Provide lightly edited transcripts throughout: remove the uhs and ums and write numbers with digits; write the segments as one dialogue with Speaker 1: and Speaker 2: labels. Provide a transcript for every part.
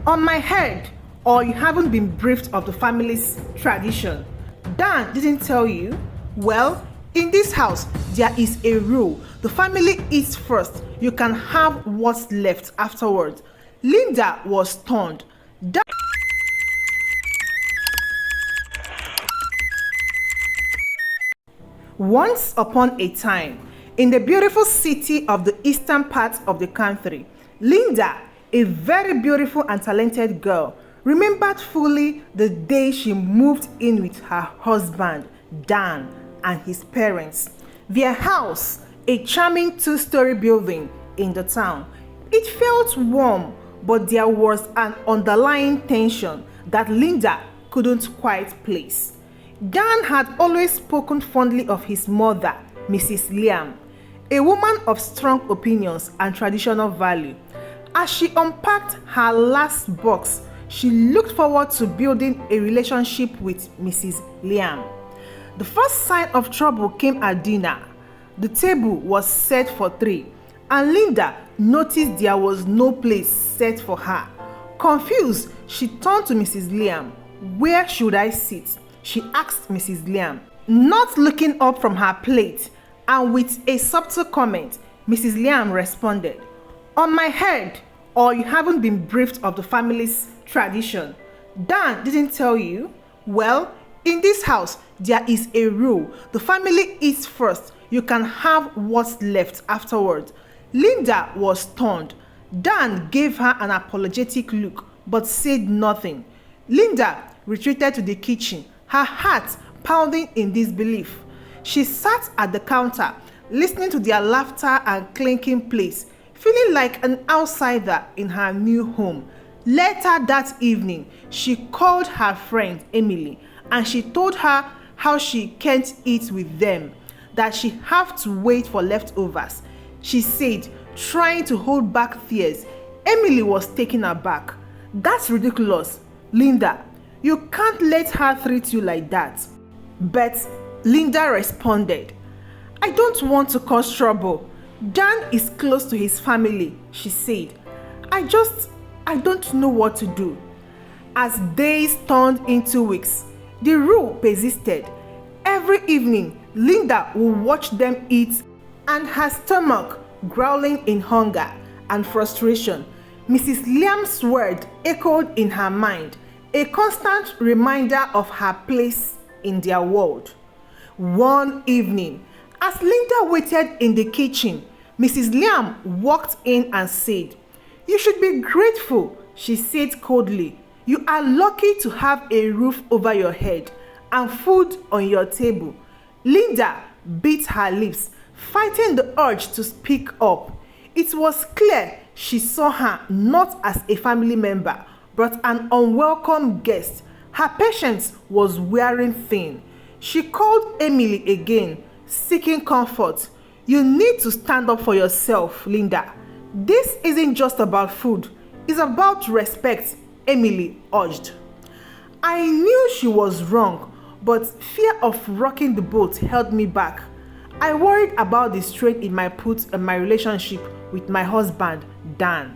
Speaker 1: On my head, or you haven't been briefed of the family's tradition. Dan didn't tell you? Well, in this house, there is a rule. The family eats first. You can have what's left afterwards. Linda was stunned. Once upon a time, in the beautiful city of the eastern part of the country, Linda, a very beautiful and talented girl, remembered fully the day she moved in with her husband, Dan, and his parents. Their house, a charming two-story building in the town. It felt warm, but there was an underlying tension that Linda couldn't quite place. Dan had always spoken fondly of his mother, Mrs. Liam, a woman of strong opinions and traditional value. As she unpacked her last box, she looked forward to building a relationship with Mrs. Liam. The first sign of trouble came at dinner. The table was set for 3, and Linda noticed there was no place set for her. Confused, she turned to Mrs. Liam. "Where should I sit?" she asked Mrs. Liam, not looking up from her plate, and with a subtle comment, Mrs. Liam responded, "On my head, or you haven't been briefed of the family's tradition. Dan didn't tell you? Well, in this house, there is a rule. The family eats first. You can have what's left afterwards." Linda was stunned. Dan gave her an apologetic look, but said nothing. Linda retreated to the kitchen, her heart pounding in disbelief. She sat at the counter, listening to their laughter and clinking plates, feeling like an outsider in her new home. Later that evening, she called her friend Emily, and she told her how she can't eat with them, that she have to wait for leftovers. She said, trying to hold back tears. Emily was taken aback. "That's ridiculous, Linda. You can't let her treat you like that." But Linda responded, "I don't want to cause trouble. Dan is close to his family," she said. I don't know what to do." As days turned into weeks, the rule persisted. Every evening, Linda would watch them eat, and her stomach growling in hunger and frustration. Mrs. Liam's word echoed in her mind, a constant reminder of her place in their world. One evening, as Linda waited in the kitchen, Mrs. Liam walked in and said, "You should be grateful," she said coldly. "You are lucky to have a roof over your head and food on your table." Linda bit her lips, fighting the urge to speak up. It was clear she saw her not as a family member, but an unwelcome guest. Her patience was wearing thin. She called Emily again, seeking comfort. "You need to stand up for yourself, Linda. This isn't just about food. It's about respect," Emily urged. I knew she was wrong, but fear of rocking the boat held me back. I worried about the strain it might put on my relationship with my husband, Dan.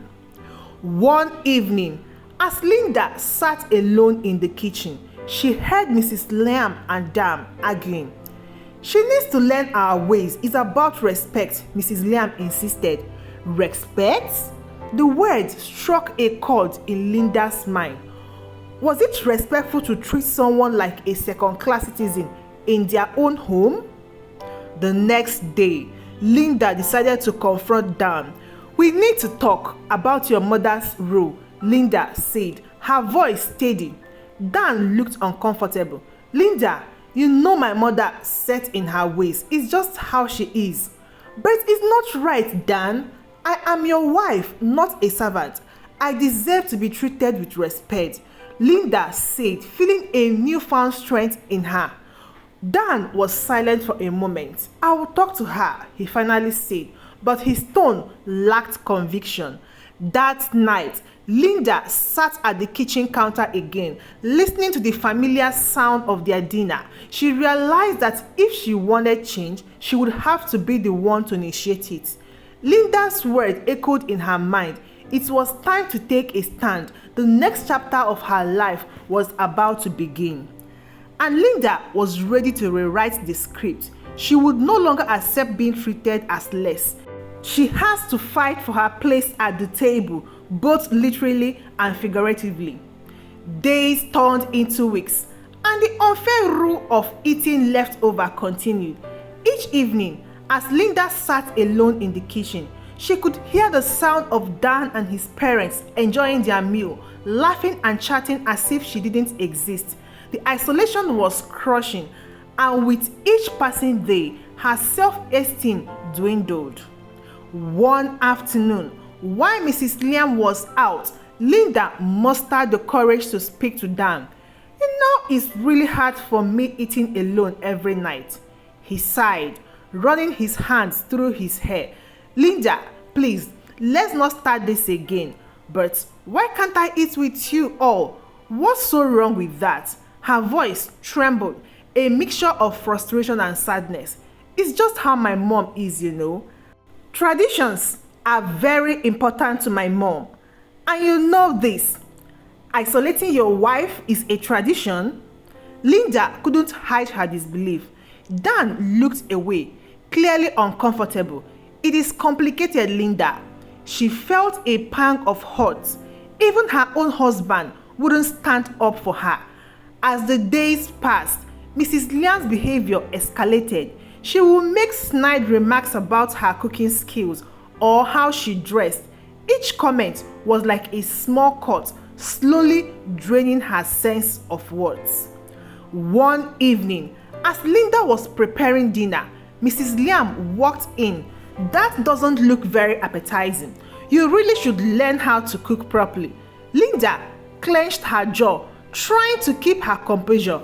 Speaker 1: One evening, as Linda sat alone in the kitchen, she heard Mrs. Liam and Dan arguing. "She needs to learn our ways. It's about respect," Mrs. Liam insisted. Respect? The word struck a chord in Linda's mind. Was it respectful to treat someone like a second-class citizen in their own home? The next day, Linda decided to confront Dan. "We need to talk about your mother's rule," Linda said, her voice steady. Dan looked uncomfortable. "Linda, you know my mother set in her ways. It's just how she is." "But it's not right, Dan. I am your wife, not a servant. I deserve to be treated with respect," Linda said, feeling a newfound strength in her. Dan was silent for a moment. "I will talk to her," he finally said, but his tone lacked conviction. That night, Linda sat at the kitchen counter again, listening to the familiar sound of their dinner. She realized that if she wanted change, she would have to be the one to initiate it. Linda's word echoed in her mind. It was time to take a stand. The next chapter of her life was about to begin. And Linda was ready to rewrite the script. She would no longer accept being treated as less. She has to fight for her place at the table, both literally and figuratively. Days turned into weeks, and the unfair rule of eating leftover continued. Each evening, as Linda sat alone in the kitchen, she could hear the sound of Dan and his parents enjoying their meal, laughing and chatting as if she didn't exist. The isolation was crushing, and with each passing day, her self-esteem dwindled. One afternoon, while Mrs. Liam was out, Linda mustered the courage to speak to Dan. "You know, it's really hard for me eating alone every night." He sighed, running his hands through his hair. "Linda, please, let's not start this again. But why can't I eat with you all? What's so wrong with that?" Her voice trembled, a mixture of frustration and sadness. "It's just how my mom is, you know. Traditions are very important to my mom. And you know this. Isolating your wife is a tradition?" Linda couldn't hide her disbelief. Dan looked away, clearly uncomfortable. "It is complicated, Linda." She felt a pang of hurt. Even her own husband wouldn't stand up for her. As the days passed, Mrs. Liam's behavior escalated. She would make snide remarks about her cooking skills or how she dressed. Each comment was like a small cut, slowly draining her sense of worth. One evening, as Linda was preparing dinner, Mrs. Liam walked in. "That doesn't look very appetizing. You really should learn how to cook properly." Linda clenched her jaw, trying to keep her composure.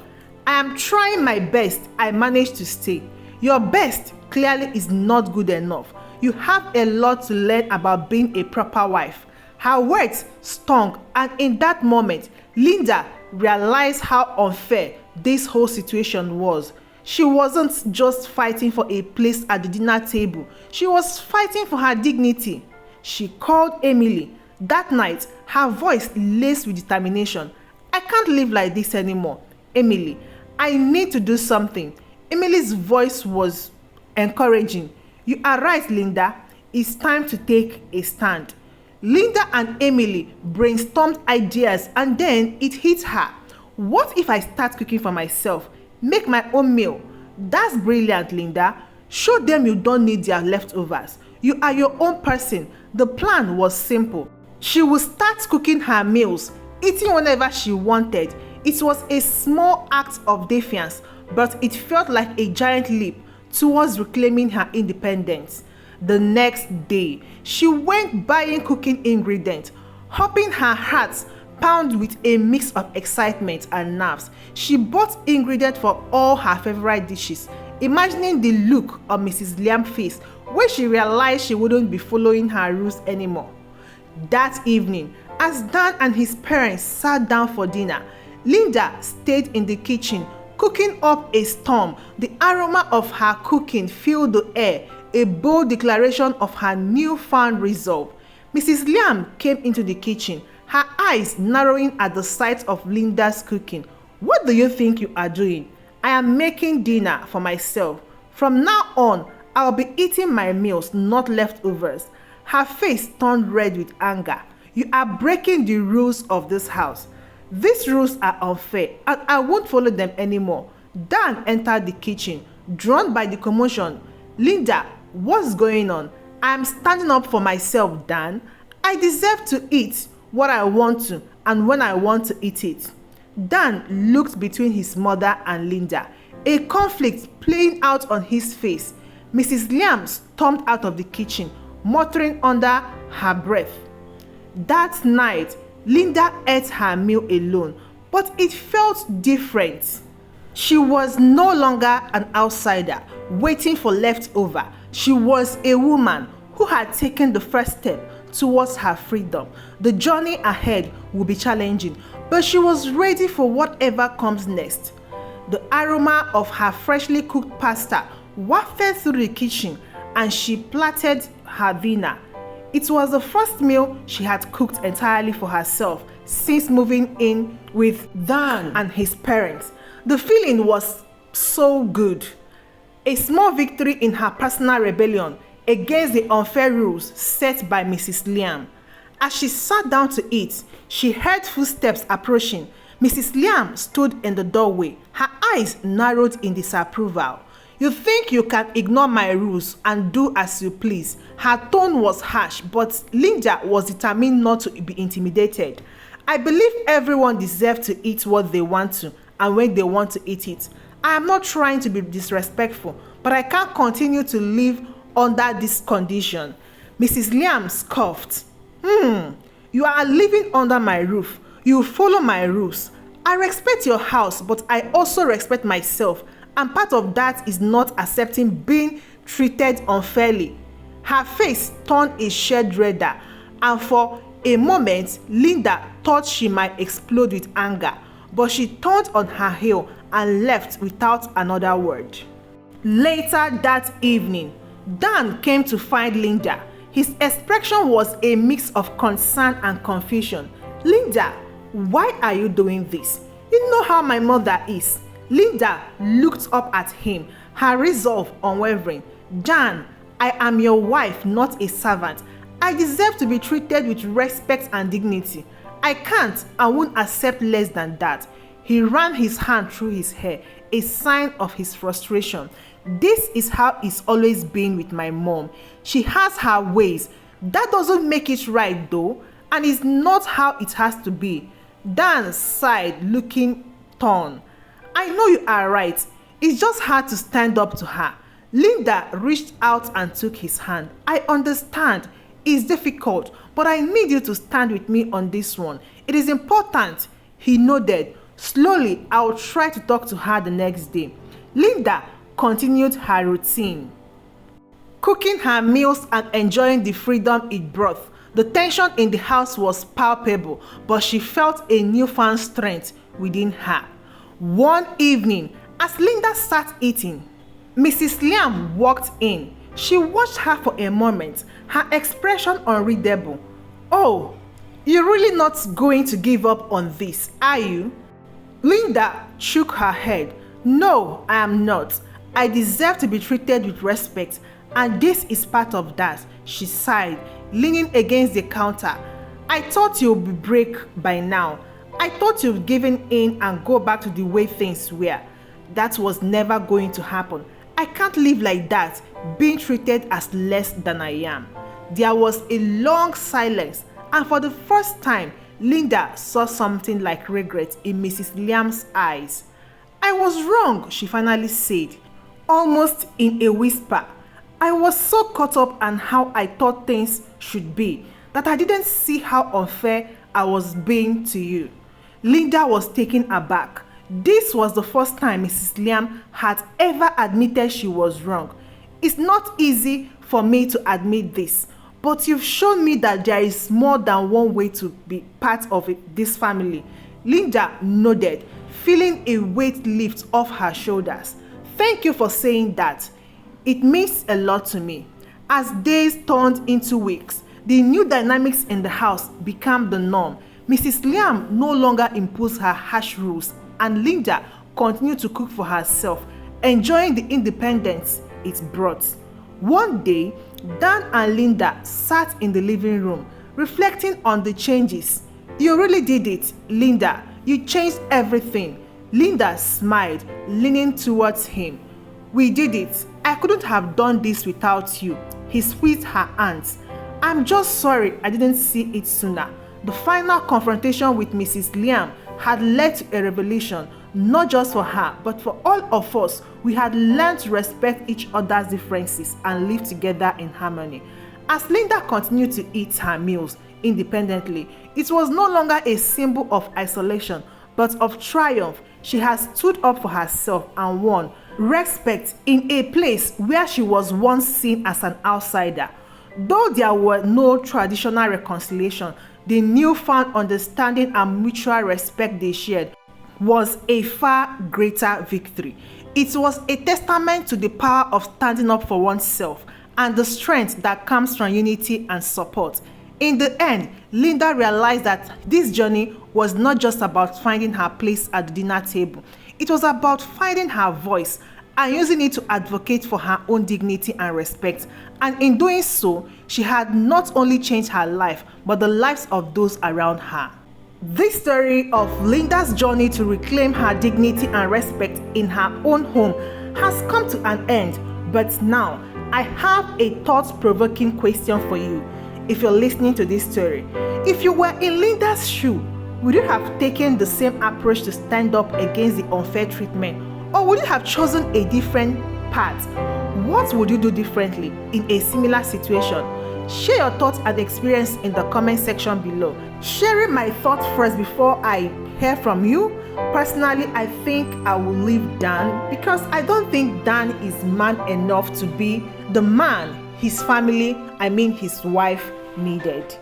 Speaker 1: "I am trying my best," I managed to say. "Your best clearly is not good enough. You have a lot to learn about being a proper wife." Her words stung, and in that moment, Linda realized how unfair this whole situation was. She wasn't just fighting for a place at the dinner table. She was fighting for her dignity. She called Emily. That night, her voice laced with determination. "I can't live like this anymore. Emily, I need to do something." Emily's voice was encouraging. "You are right, Linda. It's time to take a stand." Linda and Emily brainstormed ideas, and then it hit her. "What if I start cooking for myself? Make my own meal?" "That's brilliant, Linda. Show them you don't need their leftovers. You are your own person." The plan was simple. She would start cooking her meals, eating whenever she wanted. It was a small act of defiance, but it felt like a giant leap towards reclaiming her independence. The next day, she went buying cooking ingredients, hoping her heart pounded with a mix of excitement and nerves. She bought ingredients for all her favorite dishes, imagining the look on Mrs. Liam's face when she realized she wouldn't be following her rules anymore. That evening, as Dan and his parents sat down for dinner, Linda stayed in the kitchen, cooking up a storm. The aroma of her cooking filled the air, a bold declaration of her newfound resolve. Mrs. Liam came into the kitchen, her eyes narrowing at the sight of Linda's cooking. "What do you think you are doing?" "I am making dinner for myself. From now on, I'll be eating my meals, not leftovers." Her face turned red with anger. "You are breaking the rules of this house. These rules are unfair, and I won't follow them anymore." Dan entered the kitchen, drawn by the commotion. "Linda, what's going on?" "I am standing up for myself, Dan. I deserve to eat what I want to, and when I want to eat it." Dan looked between his mother and Linda, a conflict playing out on his face. Mrs. Liam stormed out of the kitchen, muttering under her breath. That night, Linda ate her meal alone, but it felt different. She was no longer an outsider waiting for leftover. She was a woman who had taken the first step towards her freedom. The journey ahead would be challenging, but she was ready for whatever comes next. The aroma of her freshly cooked pasta wafted through the kitchen, and she plaited her dinner. It was the first meal she had cooked entirely for herself since moving in with Dan and his parents. The feeling was so good. A small victory in her personal rebellion against the unfair rules set by Mrs. Liam. As she sat down to eat, she heard footsteps approaching. Mrs. Liam stood in the doorway, her eyes narrowed in disapproval. "You think you can ignore my rules and do as you please?" Her tone was harsh, but Linda was determined not to be intimidated. "I believe everyone deserves to eat what they want to and when they want to eat it. I am not trying to be disrespectful, but I can't continue to live under this condition." Mrs. Liam scoffed. You are living under my roof. You follow my rules. I respect your house, but I also respect myself, and part of that is not accepting being treated unfairly." Her face turned a shade redder, and for a moment, Linda thought she might explode with anger, but she turned on her heel and left without another word. Later that evening, Dan came to find Linda. His expression was a mix of concern and confusion. "Linda, why are you doing this? You know how my mother is." Linda looked up at him, her resolve unwavering. "Dan, I am your wife, not a servant. I deserve to be treated with respect and dignity. I can't and won't accept less than that." He ran his hand through his hair, a sign of his frustration. "This is how it's always been with my mom. She has her ways. That doesn't make it right though, and it's not how it has to be." Dan sighed, looking torn. "I know you are right. It's just hard to stand up to her." Linda reached out and took his hand. "I understand. It's difficult, but I need you to stand with me on this one. It is important." He nodded. "Slowly, I'll try to talk to her the next day." Linda continued her routine, cooking her meals and enjoying the freedom it brought. The tension in the house was palpable, but she felt a newfound strength within her. One evening, as Linda sat eating, Mrs. Liam walked in. She watched her for a moment, her expression unreadable. "Oh, you're really not going to give up on this, are you?" Linda shook her head. "No, I am not. I deserve to be treated with respect, and this is part of that." She sighed, leaning against the counter. "I thought you'd break by now. I thought you'd given in and go back to the way things were. That was never going to happen. I can't live like that, being treated as less than I am." There was a long silence, and for the first time, Linda saw something like regret in Mrs. Liam's eyes. "I was wrong," she finally said, almost in a whisper. "I was so caught up on how I thought things should be that I didn't see how unfair I was being to you." Linda was taken aback. This was the first time Mrs. Liam had ever admitted she was wrong. "It's not easy for me to admit this, but you've shown me that there is more than one way to be part of this family." Linda nodded, feeling a weight lift off her shoulders. "Thank you for saying that. It means a lot to me." As days turned into weeks, the new dynamics in the house became the norm. Mrs. Liam no longer imposed her harsh rules, and Linda continued to cook for herself, enjoying the independence it brought. One day, Dan and Linda sat in the living room, reflecting on the changes. "You really did it, Linda. You changed everything." Linda smiled, leaning towards him. "We did it. I couldn't have done this without you." He squeezed her hands. "I'm just sorry I didn't see it sooner." The final confrontation with Mrs. Liam had led to a revelation, not just for her, but for all of us. We had learned to respect each other's differences and live together in harmony. As Linda continued to eat her meals independently, it was no longer a symbol of isolation, but of triumph. She had stood up for herself and won respect in a place where she was once seen as an outsider. Though there were no traditional reconciliation, the newfound understanding and mutual respect they shared was a far greater victory. It was a testament to the power of standing up for oneself and the strength that comes from unity and support. In the end, Linda realized that this journey was not just about finding her place at the dinner table. It was about finding her voice and using it to advocate for her own dignity and respect. And in doing so, she had not only changed her life, but the lives of those around her. This story of Linda's journey to reclaim her dignity and respect in her own home has come to an end. But now, I have a thought-provoking question for you. If you're listening to this story, if you were in Linda's shoe, would you have taken the same approach to stand up against the unfair treatment? Or would you have chosen a different path? What would you do differently in a similar situation? Share your thoughts and experience in the comment section below. Sharing my thoughts first before I hear from you. Personally, I think I will leave Dan because I don't think Dan is man enough to be the man his family, his wife, needed.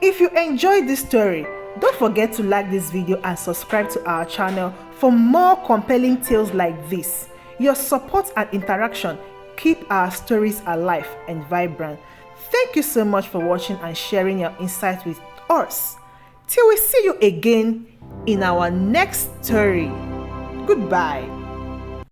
Speaker 1: If you enjoyed this story, don't forget to like this video and subscribe to our channel for more compelling tales like this. Your support and interaction keep our stories alive and vibrant. Thank you so much for watching and sharing your insights with us. Till we see you again in our next story. Goodbye.